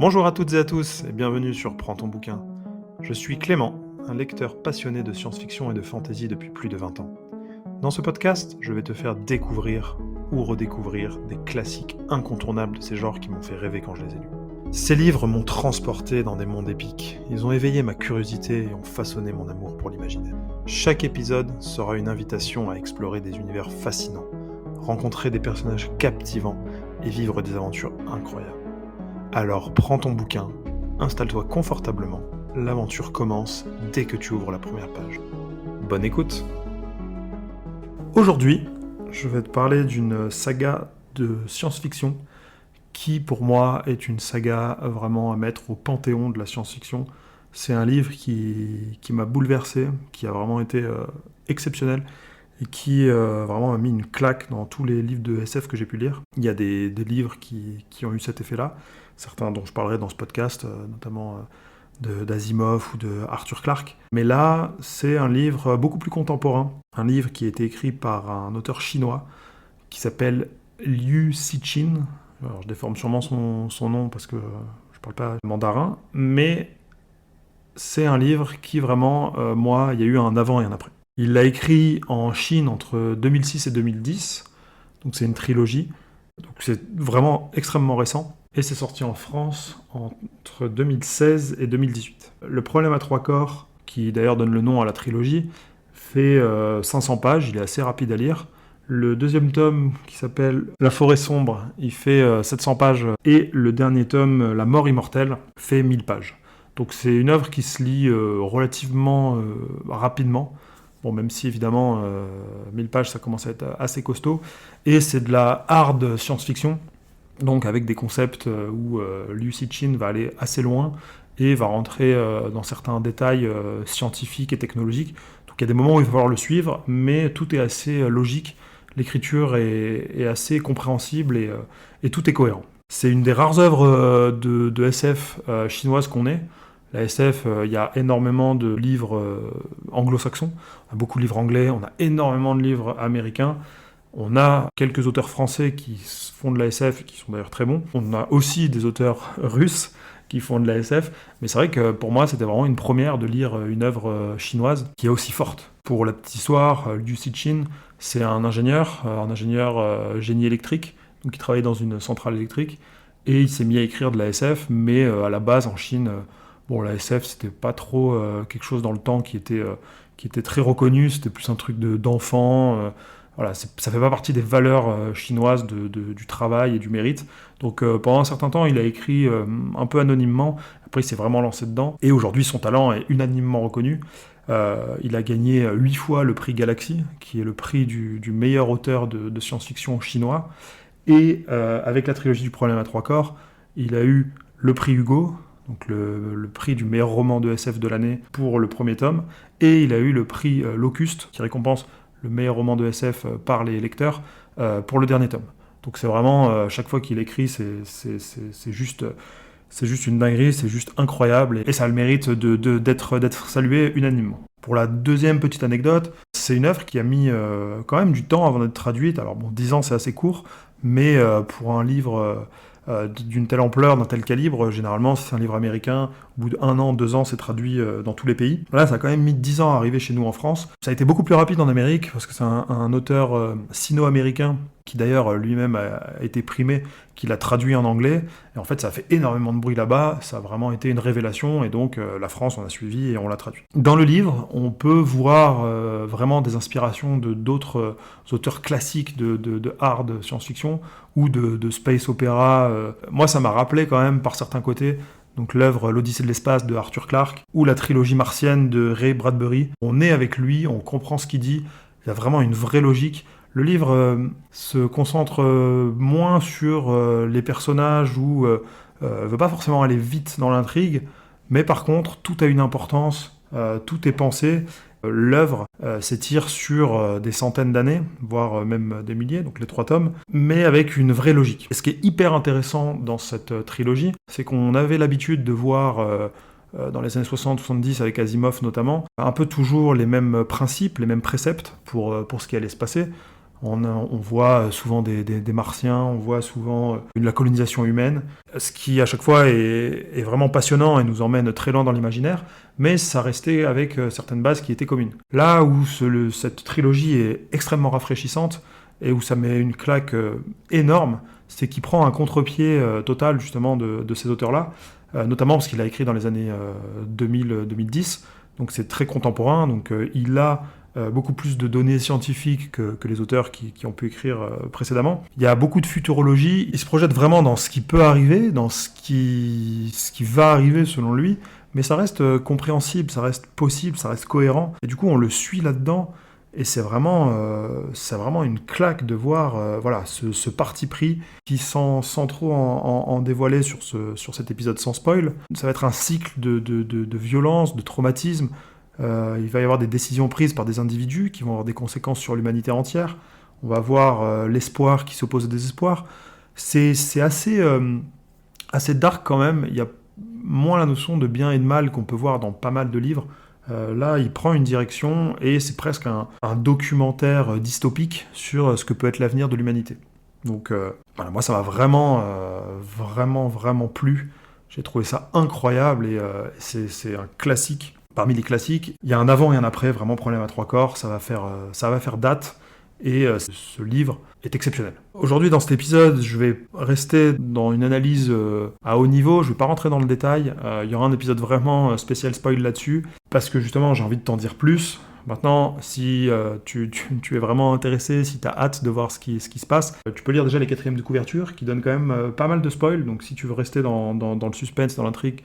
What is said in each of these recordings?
Bonjour à toutes et à tous et bienvenue sur Prends ton bouquin. Je suis Clément, un lecteur passionné de science-fiction et de fantasy depuis plus de 20 ans. Dans ce podcast, je vais te faire découvrir ou redécouvrir des classiques incontournables de ces genres qui m'ont fait rêver quand je les ai lus. Ces livres m'ont transporté dans des mondes épiques, ils ont éveillé ma curiosité et ont façonné mon amour pour l'imaginaire. Chaque épisode sera une invitation à explorer des univers fascinants, rencontrer des personnages captivants et vivre des aventures incroyables. Alors prends ton bouquin, installe-toi confortablement, l'aventure commence dès que tu ouvres la première page. Bonne écoute! Aujourd'hui, je vais te parler d'une saga de science-fiction qui pour moi est une saga vraiment à mettre au panthéon de la science-fiction. C'est un livre qui m'a bouleversé, qui a vraiment été exceptionnel et qui vraiment a mis une claque dans tous les livres de SF que j'ai pu lire. Il y a des livres qui ont eu cet effet-là, certains dont je parlerai dans ce podcast, notamment d'Asimov ou de Arthur Clarke. Mais là, c'est un livre beaucoup plus contemporain, un livre qui a été écrit par un auteur chinois qui s'appelle Liu Cixin. Alors, je déforme sûrement son nom parce que je ne parle pas mandarin, mais c'est un livre qui vraiment, moi, il y a eu un avant et un après. Il l'a écrit en Chine entre 2006 et 2010, donc c'est une trilogie, donc c'est vraiment extrêmement récent, et c'est sorti en France entre 2016 et 2018. Le problème à trois corps, qui d'ailleurs donne le nom à la trilogie, fait 500 pages, il est assez rapide à lire. Le deuxième tome, qui s'appelle La forêt sombre, il fait 700 pages, et le dernier tome, La mort immortelle, fait 1000 pages. Donc c'est une œuvre qui se lit relativement rapidement. Bon, même si évidemment 1000 pages ça commence à être assez costaud. Et c'est de la hard science-fiction, donc avec des concepts où Liu Cixin va aller assez loin et va rentrer dans certains détails scientifiques et technologiques. Donc il y a des moments où il va falloir le suivre, mais tout est assez logique. L'écriture est assez compréhensible et tout est cohérent. C'est une des rares œuvres de SF chinoise qu'on ait. La SF, il y a énormément de livres anglo-saxons, on a beaucoup de livres anglais, on a énormément de livres américains, on a quelques auteurs français qui font de la SF et qui sont d'ailleurs très bons, on a aussi des auteurs russes qui font de la SF, mais c'est vrai que pour moi c'était vraiment une première de lire une œuvre chinoise qui est aussi forte. Pour la petite histoire, Liu Cixin, c'est un ingénieur génie électrique, donc il travaillait dans une centrale électrique, et il s'est mis à écrire de la SF, mais à la base en Chine, la SF, c'était pas trop quelque chose dans le temps qui était très reconnu, c'était plus un truc d'enfant. Voilà, ça fait pas partie des valeurs chinoises du travail et du mérite. Donc pendant un certain temps, il a écrit un peu anonymement, après il s'est vraiment lancé dedans, et aujourd'hui son talent est unanimement reconnu. Il a gagné 8 fois le prix Galaxy, qui est le prix du meilleur auteur de science-fiction chinois, et avec la trilogie du problème à trois corps, il a eu le prix Hugo, donc le prix du meilleur roman de SF de l'année pour le premier tome, et il a eu le prix Locuste, qui récompense le meilleur roman de SF par les lecteurs, pour le dernier tome. Donc c'est vraiment, chaque fois qu'il écrit, c'est juste une dinguerie, c'est juste incroyable, et ça a le mérite d'être salué unanimement. Pour la deuxième petite anecdote, c'est une œuvre qui a mis quand même du temps avant d'être traduite. Alors bon, 10 ans c'est assez court, mais pour un livre d'une telle ampleur, d'un tel calibre, généralement si c'est un livre américain, au bout d'1 an, 2 ans, c'est traduit dans tous les pays. Là, ça a quand même mis 10 ans à arriver chez nous en France. Ça a été beaucoup plus rapide en Amérique, parce que c'est un auteur sino-américain, qui d'ailleurs lui-même a été primé, qui l'a traduit en anglais, et en fait ça a fait énormément de bruit là-bas, ça a vraiment été une révélation, et donc la France on a suivi et on l'a traduit. Dans le livre, on peut voir vraiment des inspirations de d'autres auteurs classiques de hard science-fiction, ou de space opéra. Moi ça m'a rappelé quand même par certains côtés, donc l'œuvre L'Odyssée de l'espace de Arthur Clarke, ou la trilogie martienne de Ray Bradbury. On est avec lui, on comprend ce qu'il dit, il y a vraiment une vraie logique. Le livre se concentre moins sur les personnages ou veut pas forcément aller vite dans l'intrigue, mais par contre, tout a une importance, tout est pensé. L'œuvre s'étire sur des centaines d'années, voire même des milliers, donc les 3 tomes, mais avec une vraie logique. Et ce qui est hyper intéressant dans cette trilogie, c'est qu'on avait l'habitude de voir dans les années 60-70 avec Asimov notamment, un peu toujours les mêmes principes, les mêmes préceptes pour ce qui allait se passer. On voit souvent des martiens, on voit souvent de la colonisation humaine, ce qui à chaque fois est vraiment passionnant et nous emmène très loin dans l'imaginaire, mais ça restait avec certaines bases qui étaient communes. Là où cette trilogie est extrêmement rafraîchissante et où ça met une claque énorme, c'est qu'il prend un contre-pied total justement de ces auteurs-là, notamment parce qu'il a écrit dans les années 2000-2010, donc c'est très contemporain, donc il a beaucoup plus de données scientifiques que les auteurs qui ont pu écrire précédemment. Il y a beaucoup de futurologie, il se projette vraiment dans ce qui peut arriver, dans ce qui va arriver selon lui, mais ça reste compréhensible, ça reste possible, ça reste cohérent, et du coup on le suit là-dedans, et c'est vraiment une claque de voir voilà, ce parti pris qui, sans trop en dévoiler sur cet épisode sans spoil, ça va être un cycle de violence, de traumatisme. Il va y avoir des décisions prises par des individus qui vont avoir des conséquences sur l'humanité entière. On va voir l'espoir qui s'oppose au désespoir. C'est assez dark quand même. Il y a moins la notion de bien et de mal qu'on peut voir dans pas mal de livres. Là, il prend une direction et c'est presque un documentaire dystopique sur ce que peut être l'avenir de l'humanité. Donc voilà, moi ça m'a vraiment plu. J'ai trouvé ça incroyable et c'est un classique. Parmi les classiques, il y a un avant et un après, vraiment Problème à trois corps, ça va faire date, et ce livre est exceptionnel. Aujourd'hui, dans cet épisode, je vais rester dans une analyse à haut niveau, je ne vais pas rentrer dans le détail, il y aura un épisode vraiment spécial spoil là-dessus, parce que justement, j'ai envie de t'en dire plus. Maintenant, si tu es vraiment intéressé, si tu as hâte de voir ce qui se passe, tu peux lire déjà les quatrièmes de couverture, qui donnent quand même pas mal de spoil, donc si tu veux rester dans le suspense, dans l'intrigue,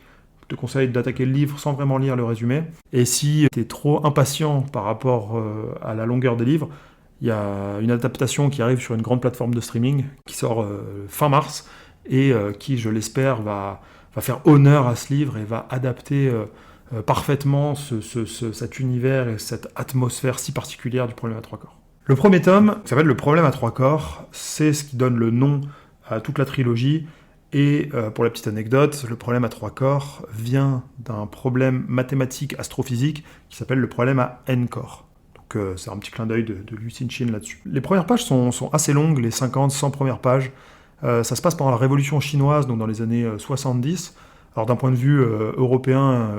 je te conseille d'attaquer le livre sans vraiment lire le résumé. Et si tu es trop impatient par rapport à la longueur des livres, il y a une adaptation qui arrive sur une grande plateforme de streaming qui sort fin mars et qui, je l'espère, va faire honneur à ce livre et va adapter parfaitement cet univers et cette atmosphère si particulière du Problème à trois corps. Le premier tome, qui s'appelle Le Problème à trois corps, c'est ce qui donne le nom à toute la trilogie. Et pour la petite anecdote, le problème à trois corps vient d'un problème mathématique astrophysique qui s'appelle le problème à n corps. Donc c'est un petit clin d'œil de Liu Cixin là-dessus. Les premières pages sont assez longues, les 50-100 premières pages. Ça se passe pendant la Révolution chinoise, donc dans les années 70. Alors d'un point de vue européen,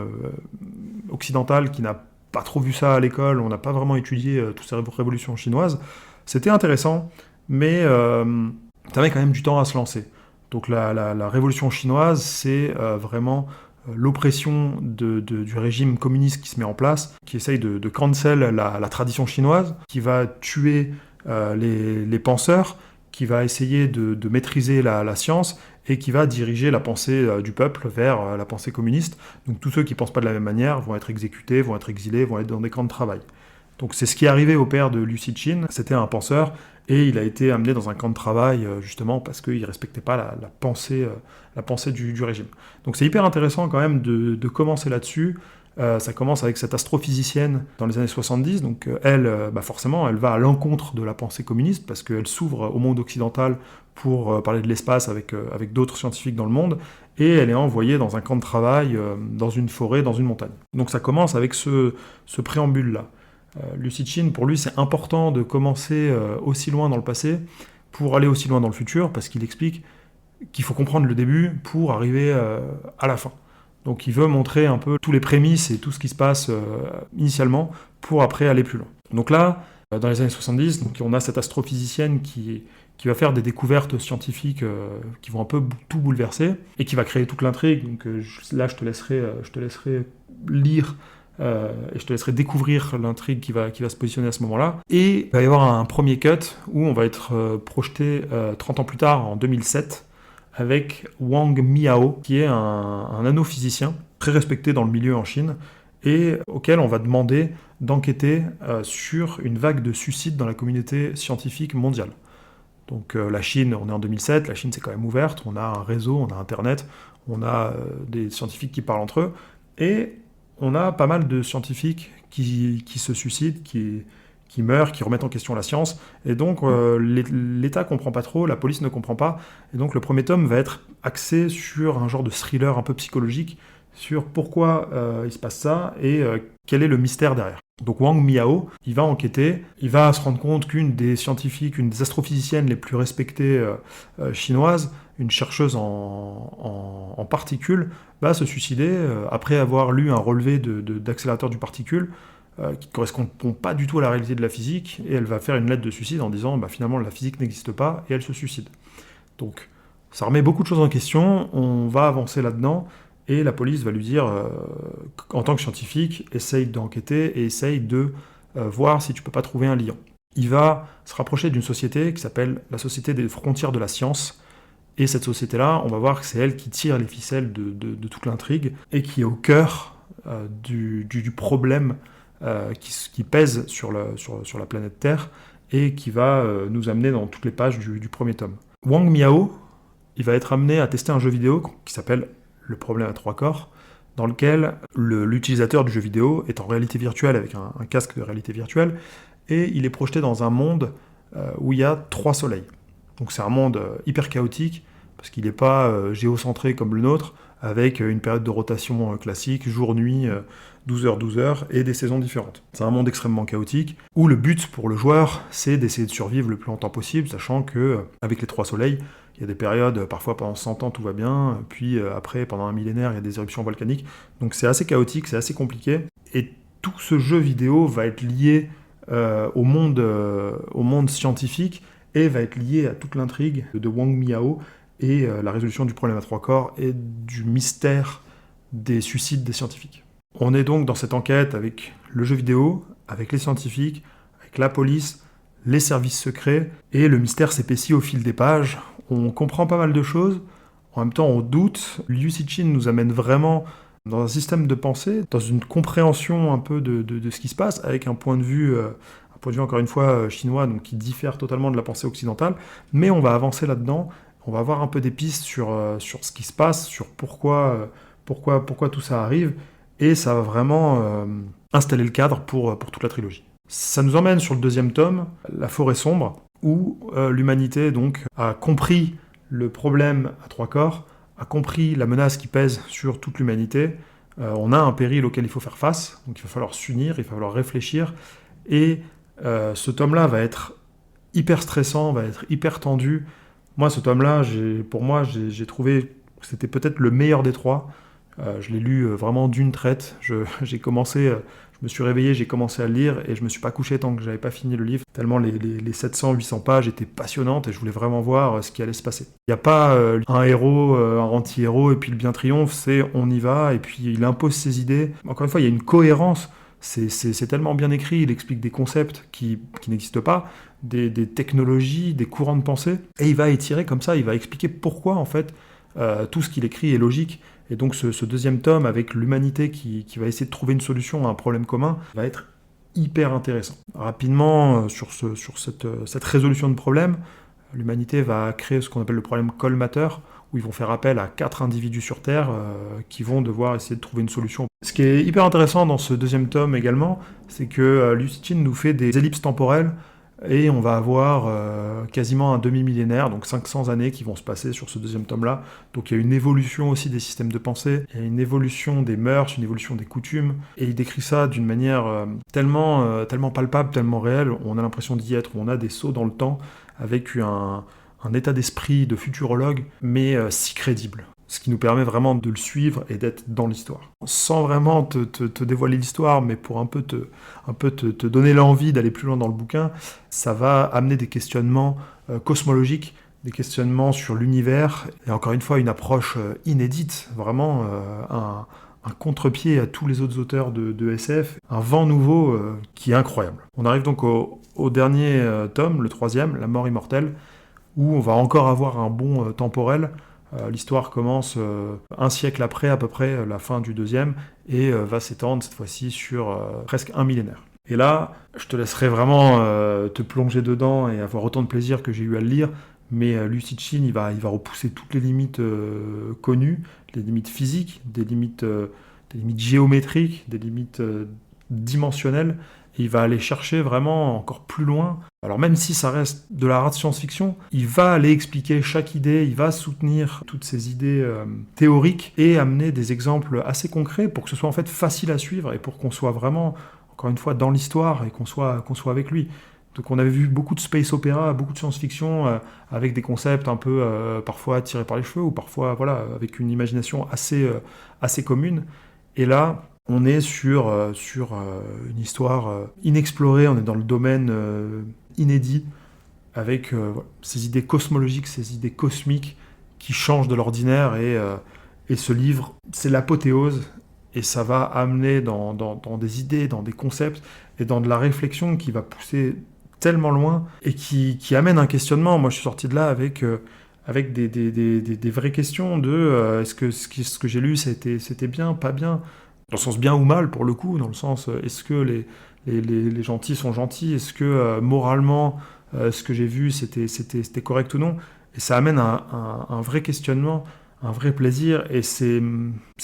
occidental, qui n'a pas trop vu ça à l'école, on n'a pas vraiment étudié toute cette révolution chinoise, c'était intéressant, mais ça avait quand même du temps à se lancer. Donc la révolution chinoise, c'est vraiment l'oppression du régime communiste qui se met en place, qui essaye de cancel la tradition chinoise, qui va tuer les penseurs, qui va essayer de maîtriser la science et qui va diriger la pensée du peuple vers la pensée communiste. Donc tous ceux qui ne pensent pas de la même manière vont être exécutés, vont être exilés, vont être dans des camps de travail. Donc c'est ce qui est arrivé au père de Liu Cixin, c'était un penseur, et il a été amené dans un camp de travail, justement, parce qu'il ne respectait pas la pensée du régime. Donc c'est hyper intéressant quand même de commencer là-dessus. Ça commence avec cette astrophysicienne dans les années 70, donc elle, forcément, elle va à l'encontre de la pensée communiste, parce qu'elle s'ouvre au monde occidental pour parler de l'espace avec d'autres scientifiques dans le monde, et elle est envoyée dans un camp de travail, dans une forêt, dans une montagne. Donc ça commence avec ce préambule-là. Liu Cixin, pour lui, c'est important de commencer aussi loin dans le passé pour aller aussi loin dans le futur, parce qu'il explique qu'il faut comprendre le début pour arriver à la fin. Donc il veut montrer un peu tous les prémices et tout ce qui se passe initialement pour après aller plus loin. Donc là, dans les années 70, donc on a cette astrophysicienne qui va faire des découvertes scientifiques qui vont un peu tout bouleverser et qui va créer toute l'intrigue. Donc là, je te laisserai lire et je te laisserai découvrir l'intrigue qui va se positionner à ce moment-là. Et il va y avoir un premier cut où on va être projeté 30 ans plus tard, en 2007, avec Wang Miao, qui est un nanophysicien très respecté dans le milieu en Chine, et auquel on va demander d'enquêter sur une vague de suicides dans la communauté scientifique mondiale. Donc la Chine, on est en 2007, la Chine c'est quand même ouverte, on a un réseau, on a Internet, on a des scientifiques qui parlent entre eux, et on a pas mal de scientifiques qui se suicident, qui meurent, qui remettent en question la science, et donc l'État comprend pas trop, la police ne comprend pas, et donc le premier tome va être axé sur un genre de thriller un peu psychologique, sur pourquoi il se passe ça, et quel est le mystère derrière. Donc Wang Miao, il va enquêter, il va se rendre compte qu'une des scientifiques, une des astrophysiciennes les plus respectées chinoises, une chercheuse en particules, va se suicider après avoir lu un relevé d'accélérateur du particule qui ne correspond pas du tout à la réalité de la physique, et elle va faire une lettre de suicide en disant finalement la physique n'existe pas, et elle se suicide. Donc ça remet beaucoup de choses en question, on va avancer là-dedans, et la police va lui dire, en tant que scientifique, essaye d'enquêter et essaye de voir si tu peux pas trouver un lien. Il va se rapprocher d'une société qui s'appelle la Société des frontières de la science, et cette société-là, on va voir que c'est elle qui tire les ficelles de toute l'intrigue, et qui est au cœur du problème qui pèse sur la planète Terre, et qui va nous amener dans toutes les pages du premier tome. Wang Miao, il va être amené à tester un jeu vidéo qui s'appelle Le problème à trois corps, dans lequel l'utilisateur du jeu vidéo est en réalité virtuelle avec un casque de réalité virtuelle, et il est projeté dans un monde où il y a 3 soleils. Donc c'est un monde hyper chaotique, parce qu'il n'est pas géocentré comme le nôtre, avec une période de rotation classique, jour-nuit, 12h, 12h, et des saisons différentes. C'est un monde extrêmement chaotique, où le but pour le joueur, c'est d'essayer de survivre le plus longtemps possible, sachant que avec les 3 soleils, il y a des périodes, parfois pendant 100 ans tout va bien, puis après pendant un millénaire il y a des éruptions volcaniques, donc c'est assez chaotique, c'est assez compliqué, et tout ce jeu vidéo va être lié au monde scientifique, et va être lié à toute l'intrigue de Wang Miao, et la résolution du problème à 3 corps, et du mystère des suicides des scientifiques. On est donc dans cette enquête avec le jeu vidéo, avec les scientifiques, avec la police, les services secrets, et le mystère s'épaissit au fil des pages. On comprend pas mal de choses, en même temps on doute. Liu Cixin nous amène vraiment dans un système de pensée, dans une compréhension un peu de ce qui se passe, avec un point de vue encore une fois chinois, donc qui diffère totalement de la pensée occidentale, mais on va avancer là-dedans, on va avoir un peu des pistes sur ce qui se passe, sur pourquoi tout ça arrive, et ça va vraiment installer le cadre pour toute la trilogie. Ça nous emmène sur le 2e tome, La forêt sombre, où l'humanité donc a compris le problème à 3 corps, a compris la menace qui pèse sur toute l'humanité. On a un péril auquel il faut faire face, donc il va falloir s'unir, il va falloir réfléchir, et ce tome-là va être hyper stressant, va être hyper tendu. Moi, ce tome-là, j'ai trouvé que c'était peut-être le meilleur des 3. Je l'ai lu vraiment d'une traite. Je me suis réveillé, j'ai commencé à le lire, et je me suis pas couché tant que j'avais pas fini le livre, tellement les 700-800 pages étaient passionnantes, et je voulais vraiment voir ce qui allait se passer. Il n'y a pas un héros, un anti-héros, et puis le bien triomphe, c'est on y va, et puis il impose ses idées. Encore une fois, il y a une cohérence, c'est tellement bien écrit, il explique des concepts qui n'existent pas, des technologies, des courants de pensée, et il va étirer comme ça, il va expliquer pourquoi en fait tout ce qu'il écrit est logique. Et donc ce 2e tome, avec l'humanité qui va essayer de trouver une solution à un problème commun, va être hyper intéressant. Rapidement, sur cette résolution de problème, l'humanité va créer ce qu'on appelle le problème colmateur, où ils vont faire appel à 4 individus sur Terre qui vont devoir essayer de trouver une solution. Ce qui est hyper intéressant dans ce 2e tome également, c'est que Liu Cixin nous fait des ellipses temporelles, et on va avoir quasiment un demi-millénaire, donc 500 années qui vont se passer sur ce 2e tome-là. Donc il y a une évolution aussi des systèmes de pensée, il y a une évolution des mœurs, une évolution des coutumes, et il décrit ça d'une manière tellement palpable, tellement réelle, on a l'impression d'y être, on a des sauts dans le temps, avec un état d'esprit de futurologue, mais si crédible. Ce qui nous permet vraiment de le suivre et d'être dans l'histoire. Sans vraiment te dévoiler l'histoire, mais pour un peu te donner l'envie d'aller plus loin dans le bouquin, ça va amener des questionnements cosmologiques, des questionnements sur l'univers, et encore une fois une approche inédite, vraiment un contre-pied à tous les autres auteurs de SF, un vent nouveau qui est incroyable. On arrive donc au dernier tome, le 3e, La mort immortelle, où on va encore avoir un bond temporel. L'histoire commence un siècle après, à peu près, la fin du 2e, et va s'étendre cette fois-ci sur presque un millénaire. Et là, je te laisserai vraiment te plonger dedans et avoir autant de plaisir que j'ai eu à le lire, mais Liu Cixin, il va repousser toutes les limites connues, les limites physiques, des limites géométriques, des limites dimensionnelles, et il va aller chercher vraiment encore plus loin. Alors même si ça reste de la rare science-fiction, il va aller expliquer chaque idée, il va soutenir toutes ces idées théoriques et amener des exemples assez concrets pour que ce soit en fait facile à suivre et pour qu'on soit vraiment, encore une fois, dans l'histoire et qu'on soit avec lui. Donc on avait vu beaucoup de space opéra, beaucoup de science-fiction, avec des concepts un peu parfois tirés par les cheveux, ou parfois avec une imagination assez commune. Et là, on est sur une histoire inexplorée, on est dans le domaine inédit, avec ces idées cosmologiques, ces idées cosmiques qui changent de l'ordinaire. Et ce livre, c'est l'apothéose, et ça va amener dans des idées, dans des concepts, et dans de la réflexion qui va pousser tellement loin, et qui amène un questionnement. Moi, je suis sorti de là avec des vraies questions de est-ce que ce que j'ai lu, c'était bien, pas bien, dans le sens bien ou mal, pour le coup, dans le sens est-ce que les gentils sont gentils, est-ce que moralement, ce que j'ai vu, c'était correct ou non. Et ça amène un vrai questionnement, un vrai plaisir, et c'est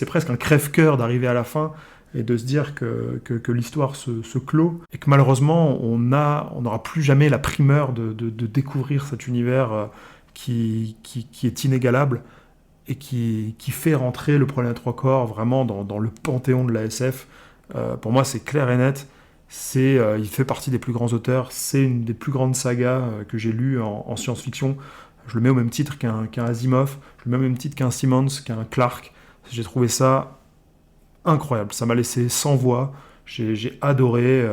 presque un crève-cœur d'arriver à la fin et de se dire que l'histoire se clôt, et que malheureusement, on n'aura plus jamais la primeur de découvrir cet univers qui est inégalable, et qui fait rentrer Le Problème à trois corps vraiment dans le panthéon de la SF. Pour moi, c'est clair et net. Il fait partie des plus grands auteurs. C'est une des plus grandes sagas que j'ai lues en science-fiction. Je le mets au même titre qu'un Asimov, je le mets au même titre qu'un Simmons, qu'un Clarke. J'ai trouvé ça incroyable. Ça m'a laissé sans voix. J'ai adoré.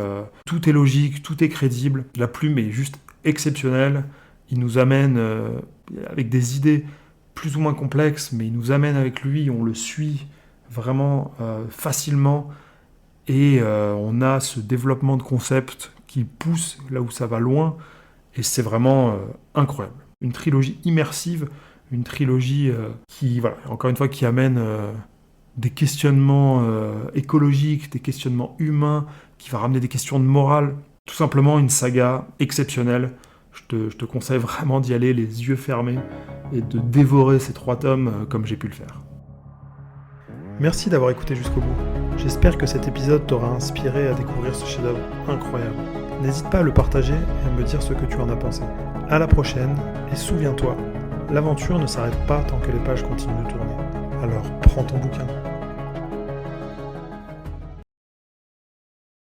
Tout est logique, tout est crédible. La plume est juste exceptionnelle. Il nous amène avec des idées plus ou moins complexes, mais il nous amène avec lui, on le suit vraiment facilement, et on a ce développement de concept qui pousse là où ça va loin, et c'est vraiment incroyable. Une trilogie immersive, une trilogie qui, encore une fois, qui amène des questionnements écologiques, des questionnements humains, qui va ramener des questions de morale. Tout simplement une saga exceptionnelle. Je te conseille vraiment d'y aller les yeux fermés et de dévorer ces 3 tomes comme j'ai pu le faire. Merci d'avoir écouté jusqu'au bout. J'espère que cet épisode t'aura inspiré à découvrir ce chef-d'œuvre incroyable. N'hésite pas à le partager et à me dire ce que tu en as pensé. À la prochaine, et souviens-toi, l'aventure ne s'arrête pas tant que les pages continuent de tourner. Alors prends ton bouquin.